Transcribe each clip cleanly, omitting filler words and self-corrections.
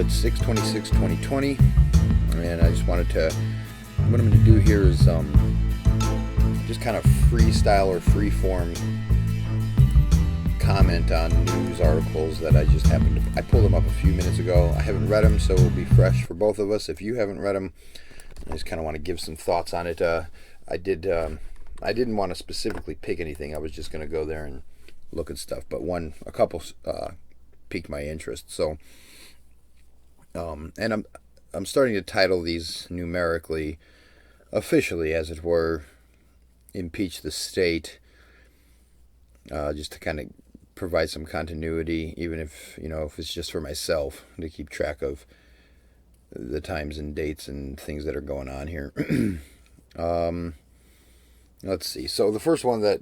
it's 6/26/2020, and I just wanted to, what I'm going to do here is just kind of freestyle or freeform comment on news articles that I just happened to, I pulled them up a few minutes ago. I haven't read them, so it'll be fresh for both of us. If you haven't read them, I just kind of want to give some thoughts on it. I didn't want to specifically pick anything. I was just going to go there and look at stuff, but a couple piqued my interest. So, and I'm starting to title these numerically, officially, as it were, Impeach the State, just to kind of provide some continuity, even if it's just for myself to keep track of the times and dates and things that are going on here. Let's see. So the first one that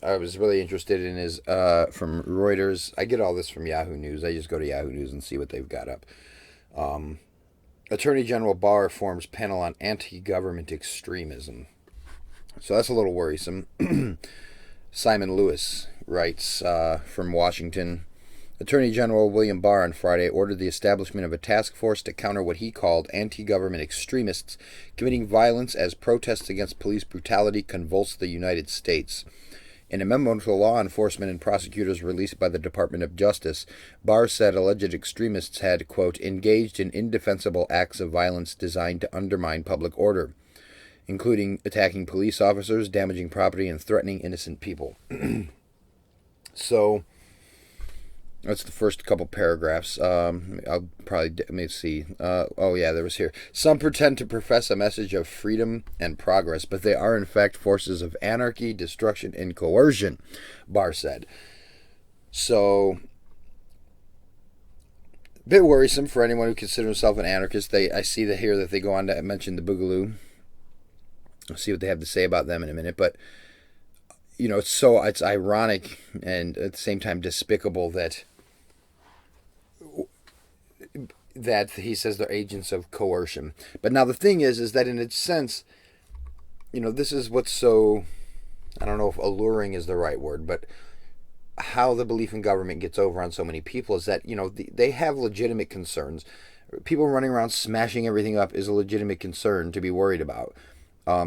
I was really interested in is from Reuters. I get all this from Yahoo News. I just go to Yahoo News and see what they've got up. Attorney General Barr forms panel on anti-government extremism. So that's a little worrisome. Simon Lewis writes from Washington. Attorney General William Barr on Friday ordered the establishment of a task force to counter what he called anti-government extremists committing violence as protests against police brutality convulse the United States. In a memo to law enforcement and prosecutors released by the Department of Justice, Barr said alleged extremists had, quote, engaged in indefensible acts of violence designed to undermine public order, including attacking police officers, damaging property, and threatening innocent people. So that's the first couple paragraphs. I'll probably, let me see. There was here. Some pretend to profess a message of freedom and progress, but they are in fact forces of anarchy, destruction, and coercion, Barr said. So, a bit worrisome for anyone who considers himself an anarchist. I see that here that they go on to mention the Boogaloo. I'll see what they have to say about them in a minute, but it's ironic and at the same time despicable that he says they're agents of coercion. But now the thing is that in a sense, this is what's so, I don't know if alluring is the right word, but how the belief in government gets over on so many people is that, they have legitimate concerns. People running around smashing everything up is a legitimate concern to be worried about.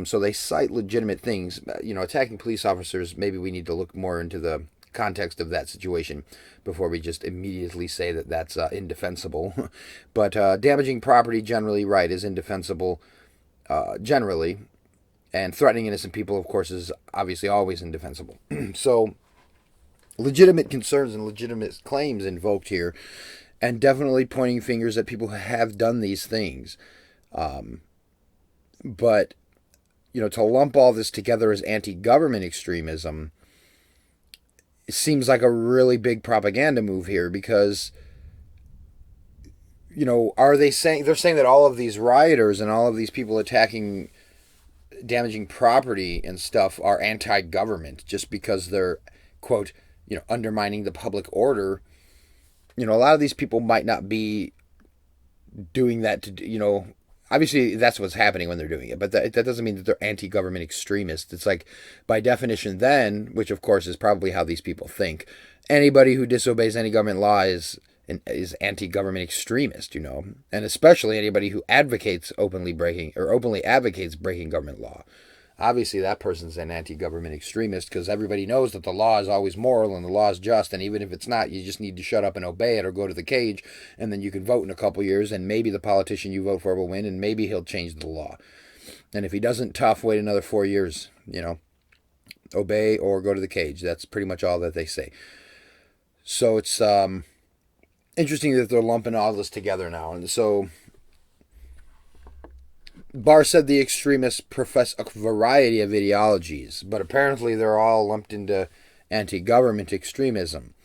So they cite legitimate things. Attacking police officers, maybe we need to look more into the context of that situation before we just immediately say that that's indefensible. But damaging property generally, right, is indefensible generally. And threatening innocent people, of course, is obviously always indefensible. So legitimate concerns and legitimate claims invoked here, and definitely pointing fingers at people who have done these things. But to lump all this together as anti-government extremism, it seems like a really big propaganda move here because, they're saying that all of these rioters and all of these people attacking, damaging property and stuff are anti-government just because they're, quote, undermining the public order. A lot of these people might not be doing that to, obviously, that's what's happening when they're doing it, but that doesn't mean that they're anti-government extremists. It's like, by definition then, which of course is probably how these people think, anybody who disobeys any government law is anti-government extremist, and especially anybody who openly advocates breaking government law. Obviously, that person's an anti-government extremist because everybody knows that the law is always moral and the law is just, and even if it's not, you just need to shut up and obey it or go to the cage, and then you can vote in a couple years, and maybe the politician you vote for will win, and maybe he'll change the law. And if he doesn't, tough, wait another 4 years, obey or go to the cage. That's pretty much all that they say. So it's interesting that they're lumping all this together now, and so Barr said the extremists profess a variety of ideologies, but apparently they're all lumped into anti-government extremism.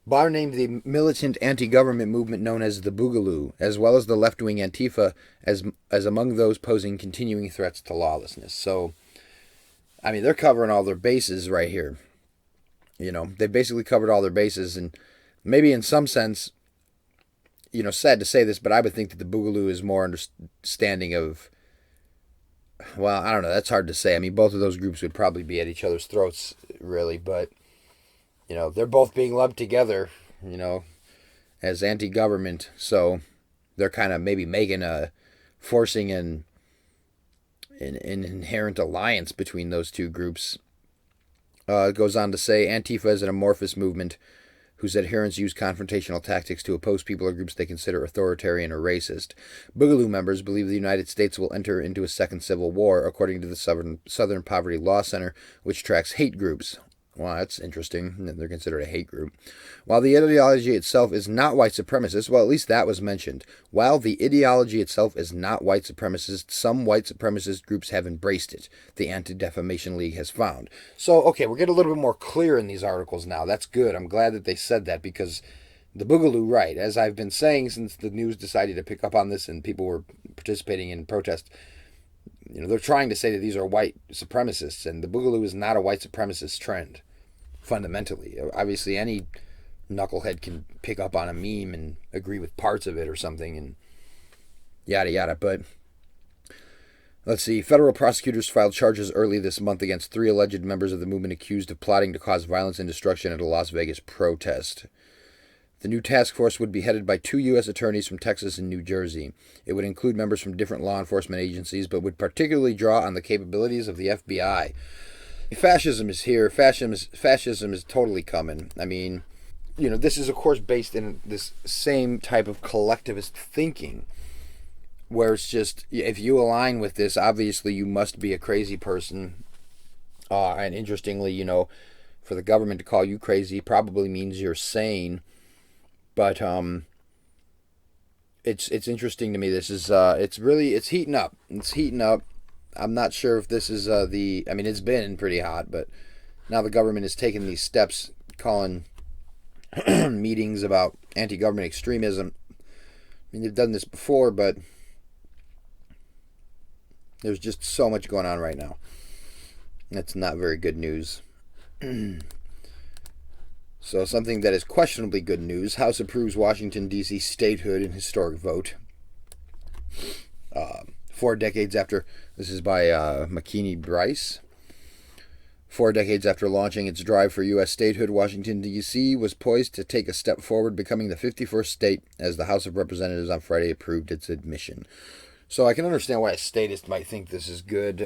Barr named the militant anti-government movement known as the Boogaloo, as well as the left-wing Antifa, as among those posing continuing threats to lawlessness. So, they're covering all their bases right here. They basically covered all their bases, and maybe in some sense, sad to say this, but I would think that the Boogaloo is more understanding of, well, I don't know, that's hard to say. Both of those groups would probably be at each other's throats, really, but, they're both being lumped together, as anti-government, so they're kind of maybe forcing an inherent alliance between those two groups. It goes on to say, Antifa is an amorphous movement whose adherents use confrontational tactics to oppose people or groups they consider authoritarian or racist. Boogaloo members believe the United States will enter into a second civil war, according to the Southern Poverty Law Center, which tracks hate groups. Well, that's interesting. They're considered a hate group. While the ideology itself is not white supremacist, well, at least that was mentioned. While the ideology itself is not white supremacist, some white supremacist groups have embraced it, the Anti-Defamation League has found. So, okay, we're getting a little bit more clear in these articles now. That's good. I'm glad that they said that, because the Boogaloo, right, as I've been saying since the news decided to pick up on this and people were participating in protests, they're trying to say that these are white supremacists, and the Boogaloo is not a white supremacist trend, fundamentally. Obviously, any knucklehead can pick up on a meme and agree with parts of it or something, and yada yada. But let's see. Federal prosecutors filed charges early this month against 3 alleged members of the movement accused of plotting to cause violence and destruction at a Las Vegas protest. The new task force would be headed by 2 U.S. attorneys from Texas and New Jersey. It would include members from different law enforcement agencies, but would particularly draw on the capabilities of the FBI. Fascism is here. Fascism is totally coming. I mean, this is, of course, based in this same type of collectivist thinking, where it's just, if you align with this, obviously you must be a crazy person. And interestingly, for the government to call you crazy probably means you're sane. But it's interesting to me. This is it's heating up. It's heating up. I'm not sure if this is it's been pretty hot, but now the government is taking these steps, calling meetings about anti-government extremism. I mean, they've done this before, but there's just so much going on right now. That's not very good news. So something that is questionably good news: House approves Washington, D.C. statehood in historic vote. 4 decades after, this is by McKinney Bryce. 4 decades after launching its drive for U.S. statehood, Washington, D.C. was poised to take a step forward, becoming the 51st state, as the House of Representatives on Friday approved its admission. So I can understand why a statist might think this is good.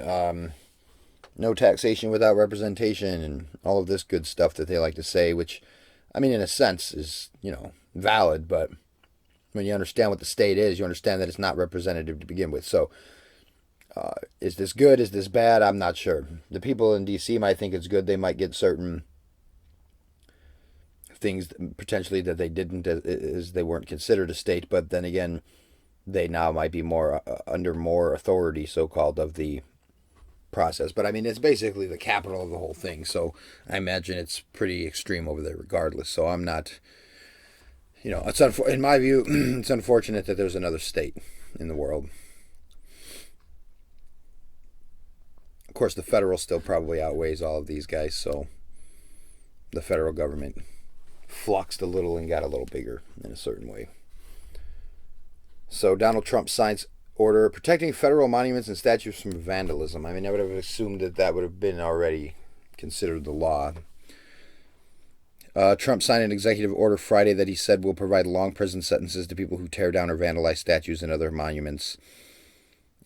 No taxation without representation, and all of this good stuff that they like to say, which, in a sense, is, valid, but when you understand what the state is, you understand that it's not representative to begin with. So, is this good? Is this bad? I'm not sure. The people in D.C. might think it's good. They might get certain things potentially that they didn't, as they weren't considered a state, but then again, they now might be more under more authority, so-called, of the process. But it's basically the capital of the whole thing, so I imagine it's pretty extreme over there regardless. So I'm not, it's in my view, it's unfortunate that there's another state in the world. Of course, the federal still probably outweighs all of these guys, so the federal government fluxed a little and got a little bigger in a certain way. So Donald Trump signs order protecting federal monuments and statues from vandalism. I would have assumed that would have been already considered the law. Trump signed an executive order Friday that he said will provide long prison sentences to people who tear down or vandalize statues and other monuments.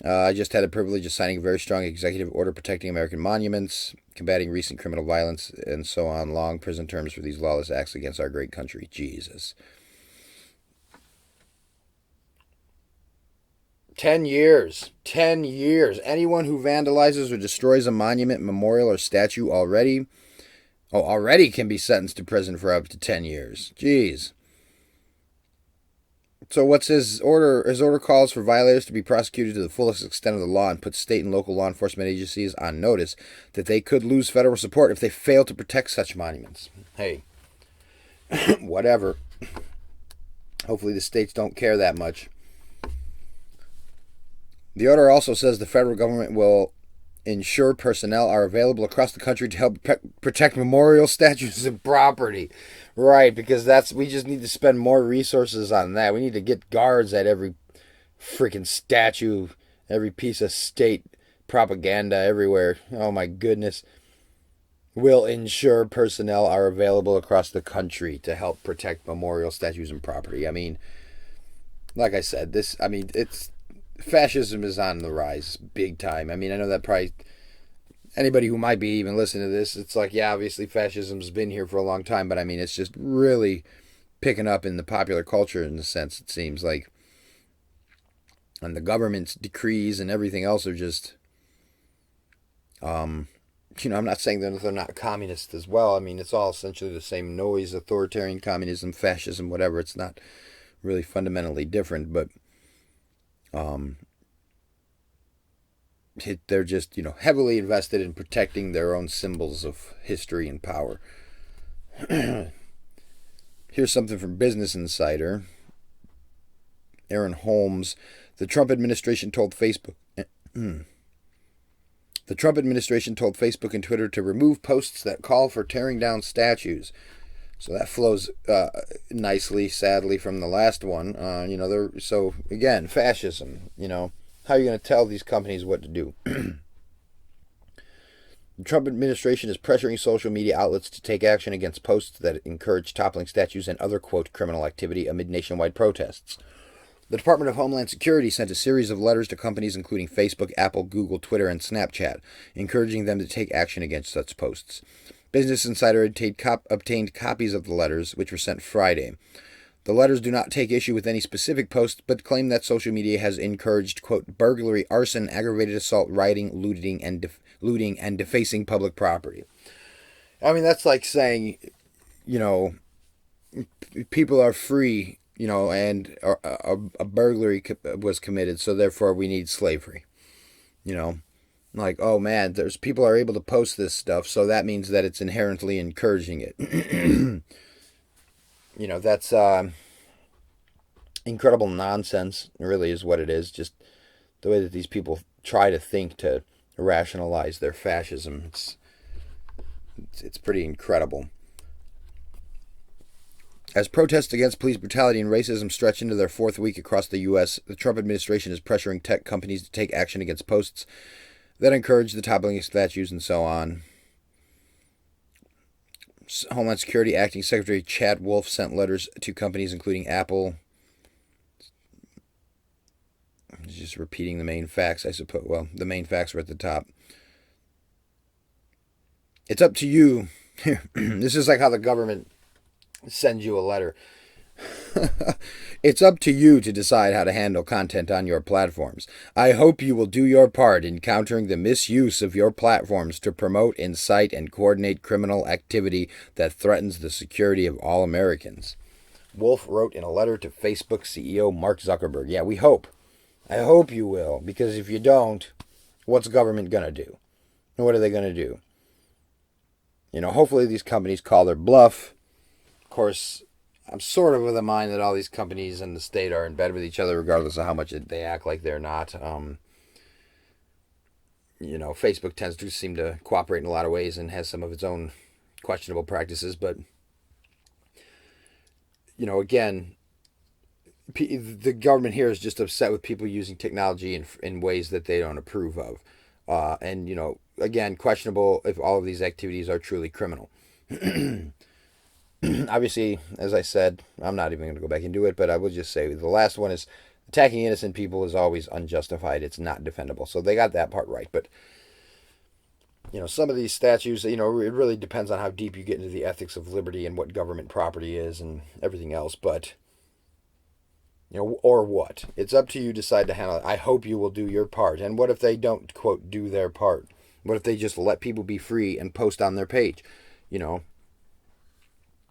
I just had the privilege of signing a very strong executive order protecting American monuments, combating recent criminal violence, and so on. Long prison terms for these lawless acts against our great country. Jesus. 10 years. 10 years. Anyone who vandalizes or destroys a monument, memorial, or statue already can be sentenced to prison for up to 10 years. Jeez. So what's his order? His order calls for violators to be prosecuted to the fullest extent of the law and puts state and local law enforcement agencies on notice that they could lose federal support if they fail to protect such monuments. Hey, whatever. Hopefully the states don't care that much. The order also says the federal government will ensure personnel are available across the country to help protect memorial statues and property. Right, because we just need to spend more resources on that. We need to get guards at every freaking statue, every piece of state propaganda everywhere. Oh my goodness. will ensure personnel are available across the country to help protect memorial statues and property. I mean, like I said, it's fascism is on the rise big time. I mean, I know that probably anybody who might be even listening to this, it's like, yeah, obviously fascism's been here for a long time, but I mean, it's just really picking up in the popular culture in a sense, it seems like. And the government's decrees and everything else are just, I'm not saying that they're not communist as well. I mean, it's all essentially the same noise, authoritarian communism, fascism, whatever. It's not really fundamentally different, but they're just, heavily invested in protecting their own symbols of history and power. Here's something from Business Insider. Aaron Holmes. The Trump administration told Facebook and Twitter to remove posts that call for tearing down statues. So that flows nicely, sadly, from the last one. So again, fascism. How are you going to tell these companies what to do? The Trump administration is pressuring social media outlets to take action against posts that encourage toppling statues and other, quote, criminal activity amid nationwide protests. The Department of Homeland Security sent a series of letters to companies including Facebook, Apple, Google, Twitter, and Snapchat, encouraging them to take action against such posts. Business Insider obtained copies of the letters, which were sent Friday. The letters do not take issue with any specific post, but claim that social media has encouraged, quote, burglary, arson, aggravated assault, rioting, looting, and defacing public property. I mean, that's like saying, people are free, and a burglary was committed, so therefore we need slavery. Like, oh man, people are able to post this stuff, so that means that it's inherently encouraging it. That's incredible nonsense, really is what it is. Just the way that these people try to think to rationalize their fascism. It's pretty incredible. As protests against police brutality and racism stretch into their fourth week across the U.S., the Trump administration is pressuring tech companies to take action against posts that encourage the toppling of statues and so on. Homeland Security Acting Secretary Chad Wolf sent letters to companies including Apple. Just repeating the main facts, I suppose. Well, the main facts were at the top. It's up to you. This is like how the government sends you a letter. It's up to you to decide how to handle content on your platforms. I hope you will do your part in countering the misuse of your platforms to promote, incite, and coordinate criminal activity that threatens the security of all Americans. Wolf wrote in a letter to Facebook CEO Mark Zuckerberg. Yeah, we hope. I hope you will, because if you don't, what's government going to do? What are they going to do? Hopefully these companies call their bluff. Of course, I'm sort of of the mind that all these companies and the state are in bed with each other, regardless of how much they act like they're not. Facebook tends to seem to cooperate in a lot of ways and has some of its own questionable practices. But, again, the government here is just upset with people using technology in ways that they don't approve of. And, again, questionable if all of these activities are truly criminal. Obviously, as I said, I'm not even going to go back into it, but I will just say the last one is attacking innocent people is always unjustified. It's not defendable. So they got that part right. But, some of these statues, it really depends on how deep you get into the ethics of liberty and what government property is and everything else. But, or what? It's up to you to decide to handle it. I hope you will do your part. And what if they don't, quote, do their part? What if they just let people be free and post on their page?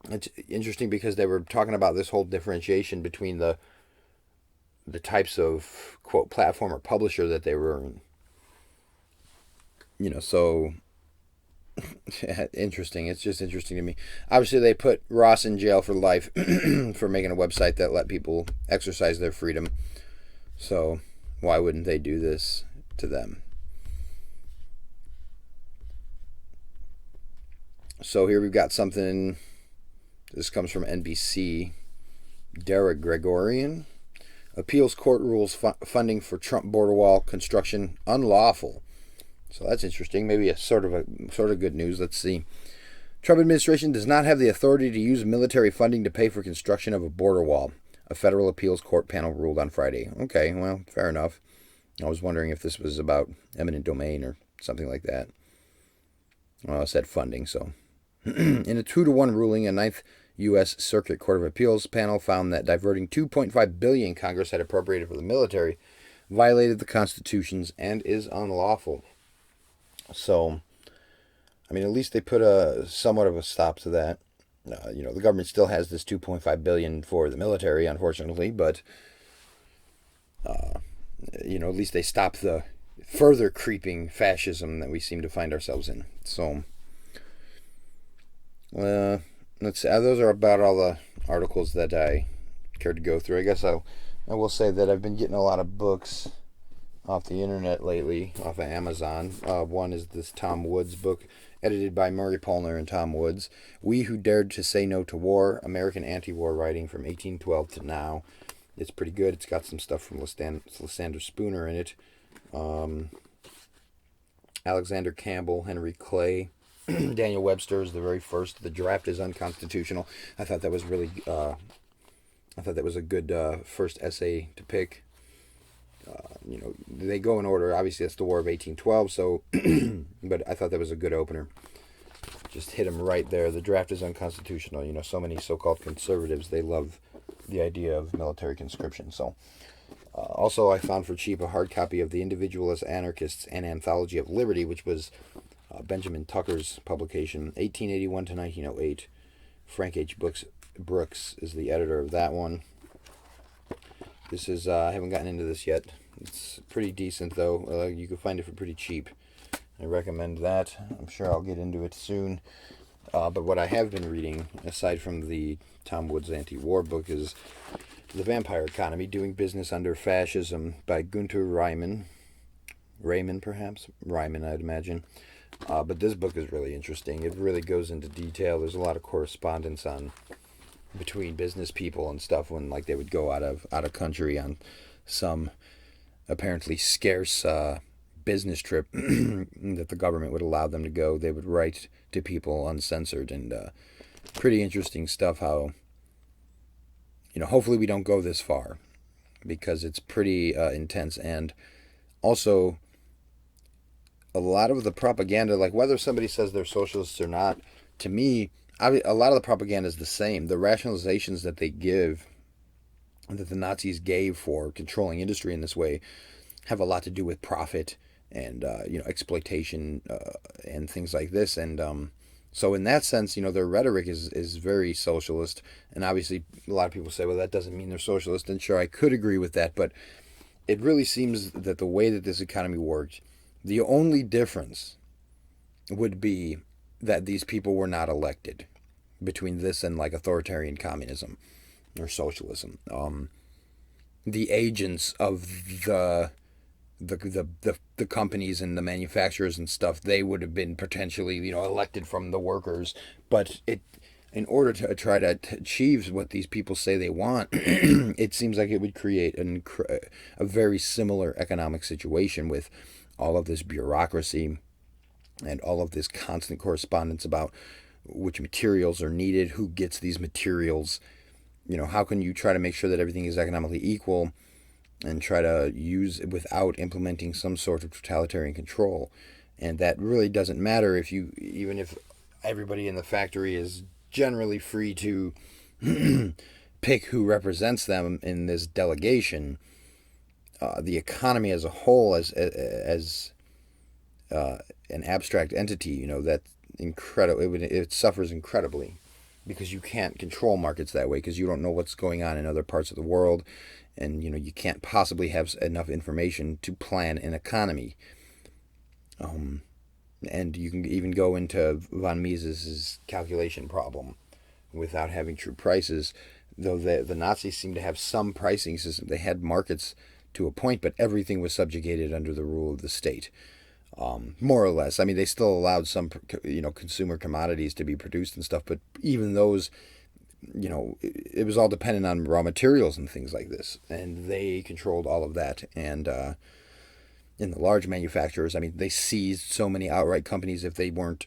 It's interesting because they were talking about this whole differentiation between the types of, quote, platform or publisher that they were in. So interesting. It's just interesting to me. Obviously, they put Ross in jail for life for making a website that let people exercise their freedom. So why wouldn't they do this to them? So here we've got something. This comes from NBC. Derek Gregorian. Appeals court rules funding for Trump border wall construction unlawful. So that's interesting. Maybe a sort of good news. Let's see. Trump administration does not have the authority to use military funding to pay for construction of a border wall. A federal appeals court panel ruled on Friday. Okay, well, fair enough. I was wondering if this was about eminent domain or something like that. Well, it said funding, so. In a 2-1 ruling, a Ninth U.S. Circuit Court of Appeals panel found that diverting $2.5 billion Congress had appropriated for the military violated the Constitutions and is unlawful. So, I mean, at least they put somewhat of a stop to that. The government still has this $2.5 billion for the military, unfortunately, but at least they stopped the further creeping fascism that we seem to find ourselves in. So, let's see. Those are about all the articles that I cared to go through. I guess I will say that I've been getting a lot of books off the internet lately, off of Amazon. One is this Tom Woods book, edited by Murray Polner and Tom Woods. We Who Dared to Say No to War, American Anti-War Writing from 1812 to Now. It's pretty good. It's got some stuff from Lysander Spooner in it. Alexander Campbell, Henry Clay, Daniel Webster is the very first. The draft is unconstitutional. I thought that was really, a good first essay to pick. They go in order. Obviously, that's the War of 1812. So, but I thought that was a good opener. Just hit them right there. The draft is unconstitutional. So many so-called conservatives, they love the idea of military conscription. So, also, I found for cheap a hard copy of The Individualist Anarchists, an Anthology of Liberty, which was Benjamin Tucker's publication, 1881 to 1908. Frank H. Brooks is the editor of that one. This is, I haven't gotten into this yet. It's pretty decent, though. You can find it for pretty cheap. I recommend that. I'm sure I'll get into it soon. But what I have been reading, aside from the Tom Woods anti-war book, is The Vampire Economy, Doing Business Under Fascism by Gunter Reimann. Raymond, perhaps? Reimann, I'd imagine. But this book is really interesting. It really goes into detail. There's a lot of correspondence between business people and stuff when they would go out of country on some apparently scarce business trip that the government would allow them to go. They would write to people uncensored, and pretty interesting stuff. How hopefully we don't go this far, because it's pretty intense. And also a lot of the propaganda, whether somebody says they're socialists or not, to me, a lot of the propaganda is the same. The rationalizations that they give, that the Nazis gave for controlling industry in this way, have a lot to do with profit and exploitation and things like this. And so in that sense, their rhetoric is very socialist. And obviously, a lot of people say, well, that doesn't mean they're socialist. And sure, I could agree with that, but it really seems that the way that this economy worked, the only difference would be that these people were not elected, between this and authoritarian communism or socialism. The agents of the companies and the manufacturers and stuff, they would have been potentially elected from the workers, but in order to try to achieve what these people say they want, it seems like it would create a very similar economic situation with all of this bureaucracy and all of this constant correspondence about which materials are needed, who gets these materials. How can you try to make sure that everything is economically equal and try to use it without implementing some sort of totalitarian control? And that really doesn't matter even if everybody in the factory is generally free to pick who represents them in this delegation. The economy as a whole, as an abstract entity, that's incredible. It suffers incredibly because you can't control markets that way, because you don't know what's going on in other parts of the world, and you can't possibly have enough information to plan an economy. And you can even go into von Mises's calculation problem without having true prices, though the Nazis seem to have some pricing system. They had markets to a point, but everything was subjugated under the rule of the state. More or less. I mean, they still allowed some, consumer commodities to be produced and stuff, but even those, it was all dependent on raw materials and things like this, and they controlled all of that. And in the large manufacturers. I mean, they seized so many outright companies if they weren't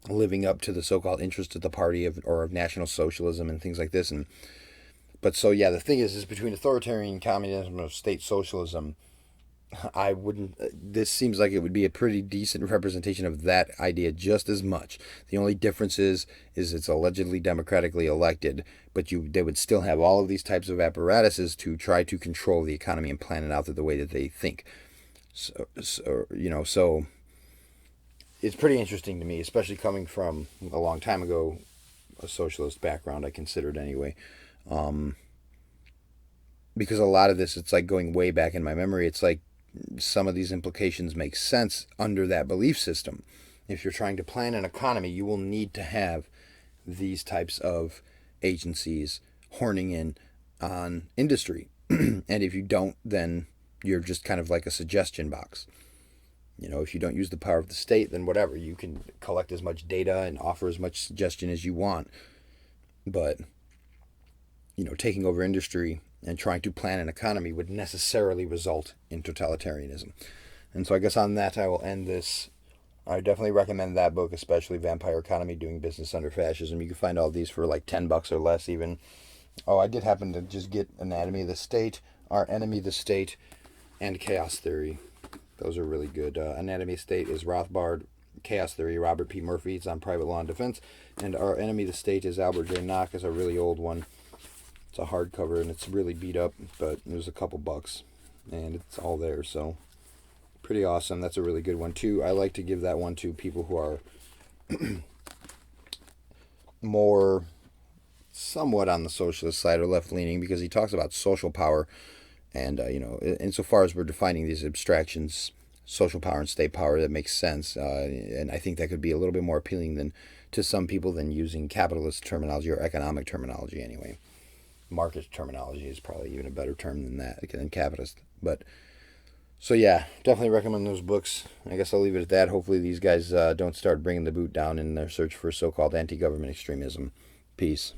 living up to the so-called interests of the party of National Socialism and things like this. But so yeah, the thing is between authoritarian communism and state socialism, I wouldn't. This seems like it would be a pretty decent representation of that idea just as much. The only difference is it's allegedly democratically elected, but they would still have all of these types of apparatuses to try to control the economy and plan it out the way that they think. So it's pretty interesting to me, especially coming from a long time ago, a socialist background I considered anyway. Because a lot of this, it's like going way back in my memory. It's like some of these implications make sense under that belief system. If you're trying to plan an economy, you will need to have these types of agencies horning in on industry. And if you don't, then you're just kind of like a suggestion box. If you don't use the power of the state, then whatever. You can collect as much data and offer as much suggestion as you want. But, taking over industry and trying to plan an economy would necessarily result in totalitarianism. And so I guess on that I will end this. I definitely recommend that book, especially Vampire Economy, Doing Business Under Fascism. You can find all these for like $10 or less even. Oh, I did happen to just get Anatomy of the State, Our Enemy the State, and Chaos Theory. Those are really good. Anatomy of the State is Rothbard. Chaos Theory, Robert P. Murphy. It's on private law and defense. And Our Enemy the State is Albert J. Nock. It's a really old one. It's a hardcover and it's really beat up, but it was a couple bucks. And it's all there, so pretty awesome. That's a really good one, too. I like to give that one to people who are more somewhat on the socialist side or left-leaning, because he talks about social power. And, insofar as we're defining these abstractions, social power and state power, that makes sense. And I think that could be a little bit more appealing to some people than using capitalist terminology or economic terminology anyway. Market terminology is probably even a better term than capitalist. But, so yeah, definitely recommend those books. I guess I'll leave it at that. Hopefully these guys don't start bringing the boot down in their search for so-called anti-government extremism. Peace.